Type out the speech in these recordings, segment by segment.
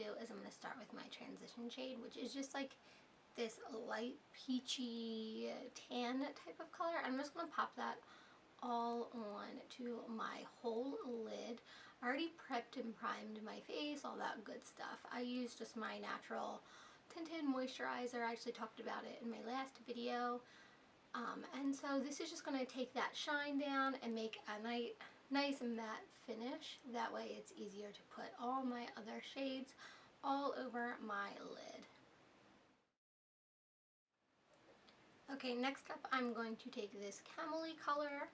do is I'm going to start with my transition shade, which is just like this light peachy tan type of color. I'm just going to pop that all on to my whole lid. I already prepped and primed my face, all that good stuff. I used just my natural tinted moisturizer. I actually talked about it in my last video. And so this is just going to take that shine down and make a nice matte finish. That way it's easier to put all my other shades all over my lid. Okay, next up I'm going to take this camely color,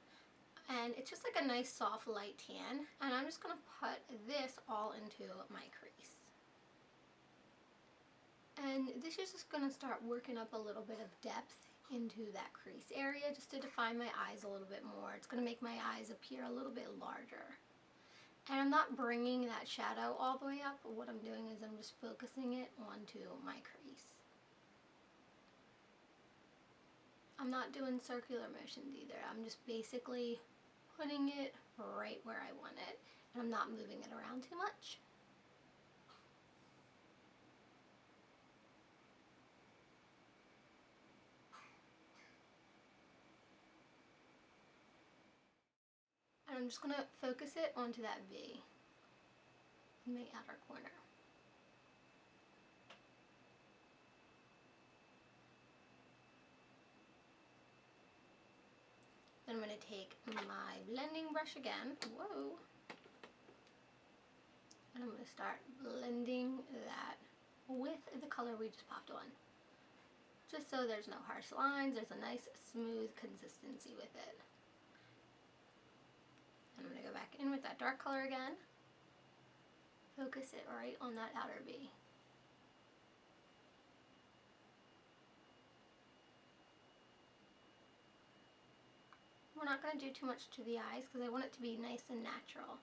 and it's just like a nice soft light tan, and I'm just going to put this all into my crease. And this is just going to start working up a little bit of depth into that crease area just to define my eyes a little bit more. It's going to make my eyes appear a little bit larger. And I'm not bringing that shadow all the way up, but what I'm doing is I'm just focusing it onto my crease. I'm not doing circular motions either. I'm just basically putting it right where I want it, and I'm not moving it around too much. And I'm just going to focus it onto that V in my outer corner. Then I'm going to take my blending brush again, whoa, and I'm going to start blending that with the color we just popped on. Just so there's no harsh lines, there's a nice smooth consistency with it. And I'm going to go back in with that dark color again. Focus it right on that outer V. We're not going to do too much to the eyes because I want it to be nice and natural.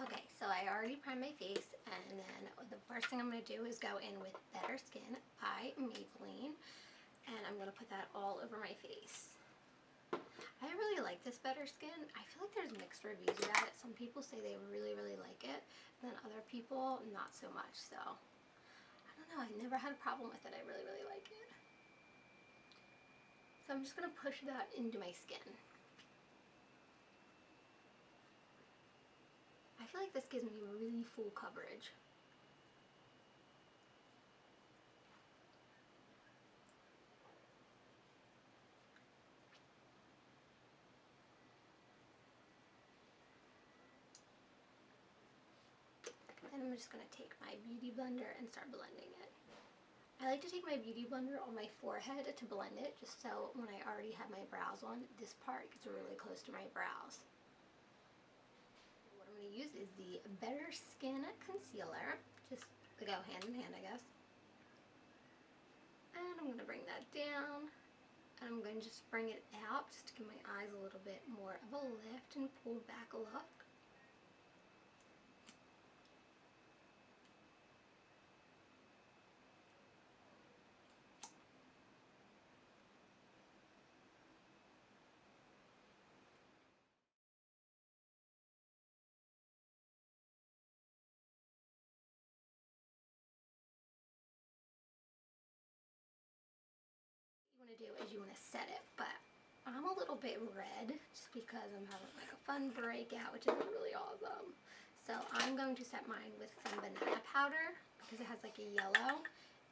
Okay, so I already primed my face, and then the first thing I'm going to do is go in with Better Skin by Maybelline, and I'm going to put that all over my face. I really like this Better Skin. I feel like there's mixed reviews about it. Some people say they really like it, and then other people not so much, so I don't know. I never had a problem with it. I really like it. So I'm just going to push that into my skin. I feel like this gives me really full coverage. Then I'm just going to take my Beauty Blender and start blending it. I like to take my Beauty Blender on my forehead to blend it, just so when I already have my brows on, this part gets really close to my brows. What I'm going to use is the Better Skin Concealer, just to go hand in hand, I guess. And I'm going to bring that down, and I'm going to just bring it out just to give my eyes a little bit more of a lift and pull back a look. What you want to do is you want to set it, but I'm a little bit red just because I'm having like a fun breakout, which is really awesome. So I'm going to set mine with some banana powder because it has like a yellow,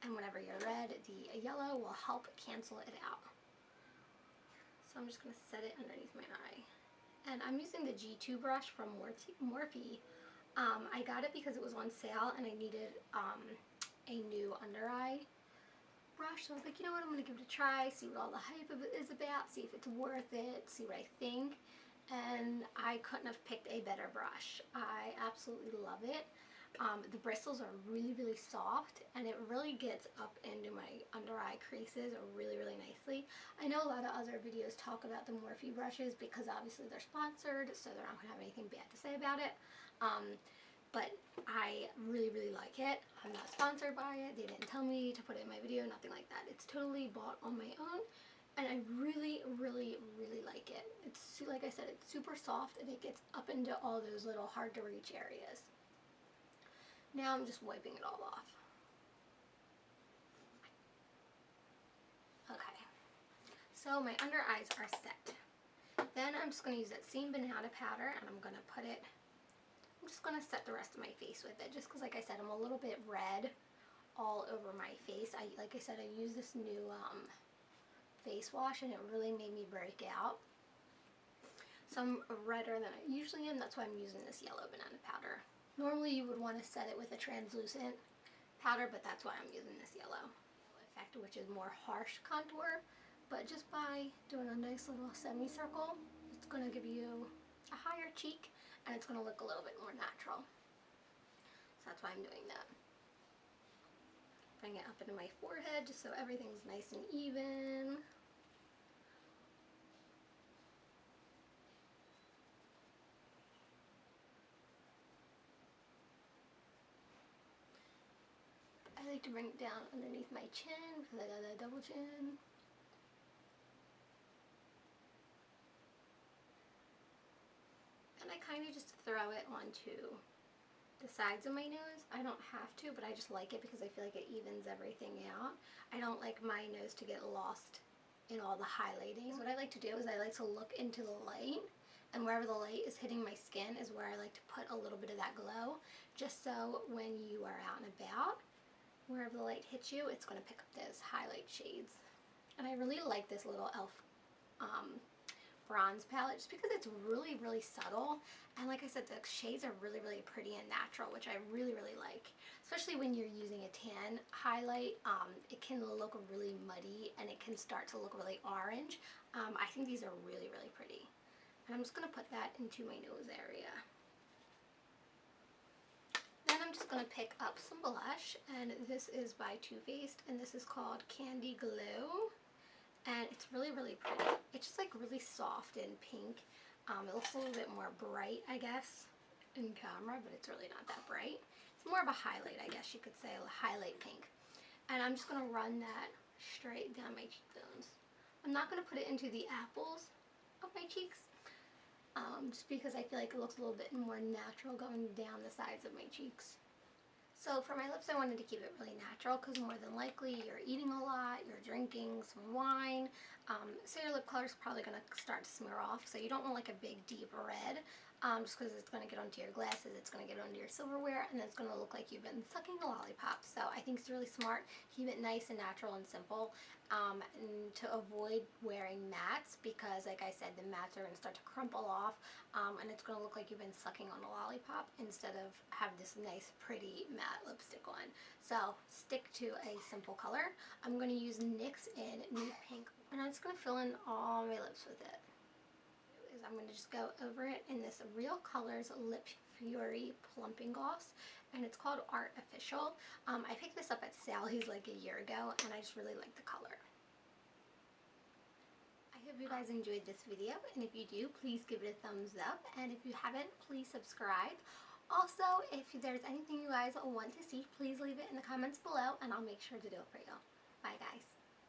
and whenever you're red, the yellow will help cancel it out. So I'm just going to set it underneath my eye. And I'm using the G2 brush from Morphe. I got it because it was on sale and I needed a new under eye brush. So I was like, you know what, I'm going to give it a try, see what all the hype of it is about, see if it's worth it, see what I think. And I couldn't have picked a better brush. I absolutely love it. The bristles are really, really soft, and it really gets up into my under eye creases really, really nicely. I know a lot of other videos talk about the Morphe brushes because obviously they're sponsored, so they're not going to have anything bad to say about it. But I really, really like it. I'm not sponsored by it. They didn't tell me to put it in my video, nothing like that. It's totally bought on my own, and I really, really, really like it. It's, like I said, it's super soft, and it gets up into all those little hard to reach areas. Now I'm just wiping it all off. Okay, so my under eyes are set. Then I'm just going to use that same banana powder, and I'm just going to set the rest of my face with it, just because, like I said, I'm a little bit red all over my face. Like I said, I use this new face wash, and it really made me break out. So I'm redder than I usually am. That's why I'm using this yellow banana powder. Normally you would want to set it with a translucent powder, but that's why I'm using this yellow effect, which is more harsh contour. But just by doing a nice little semicircle, it's going to give you a higher cheek, and it's going to look a little bit more natural. So that's why I'm doing that. Bring it up into my forehead just so everything's nice and even. I like to bring it down underneath my chin because I got a double chin. And I kind of just throw it onto the sides of my nose. I don't have to, but I just like it because I feel like it evens everything out. I don't like my nose to get lost in all the highlighting. So what I like to do is I like to look into the light, and wherever the light is hitting my skin is where I like to put a little bit of that glow, just so when you are out and about, wherever the light hits you, it's going to pick up those highlight shades. And I really like this little e.l.f. Bronze palette just because it's really, really subtle, and like I said, the shades are really, really pretty and natural, which I really, really like. Especially when you're using a tan highlight, it can look really muddy and it can start to look really orange. I think these are really, really pretty. And I'm just going to put that into my nose area. Then I'm just going to pick up some blush, and this is by Too Faced, and this is called Candy Glow, and it's really, really pretty. It's just like really soft and pink. It looks a little bit more bright, I guess, in camera, but it's really not that bright. It's more of a highlight, I guess you could say, a highlight pink. And I'm just going to run that straight down my cheekbones. I'm not going to put it into the apples of my cheeks, just because I feel like it looks a little bit more natural going down the sides of my cheeks. So for my lips, I wanted to keep it really natural because more than likely you're eating a lot, you're drinking some wine, so your lip color is probably going to start to smear off. So you don't want like a big deep red, just because it's going to get onto your glasses, it's going to get onto your silverware, and then it's going to look like you've been sucking a lollipop. So I think it's really smart. Keep it nice and natural and simple, and to avoid wearing mattes, because like I said, the mattes are going to start to crumple off, and it's going to look like you've been sucking on a lollipop instead of have this nice pretty matte lipstick on. So stick to a simple color. I'm going to use NYX in Nude Pink, and I'm just going to fill in all my lips with it. I'm going to just go over it in this Real Colors Lip Fury Plumping Gloss, and it's called Artificial. I picked this up at Sally's like a year ago, and I just really like the color. I hope you guys enjoyed this video, and if you do, please give it a thumbs up, and if you haven't, please subscribe. Also, if there's anything you guys want to see, please leave it in the comments below, and I'll make sure to do it for you. Bye guys.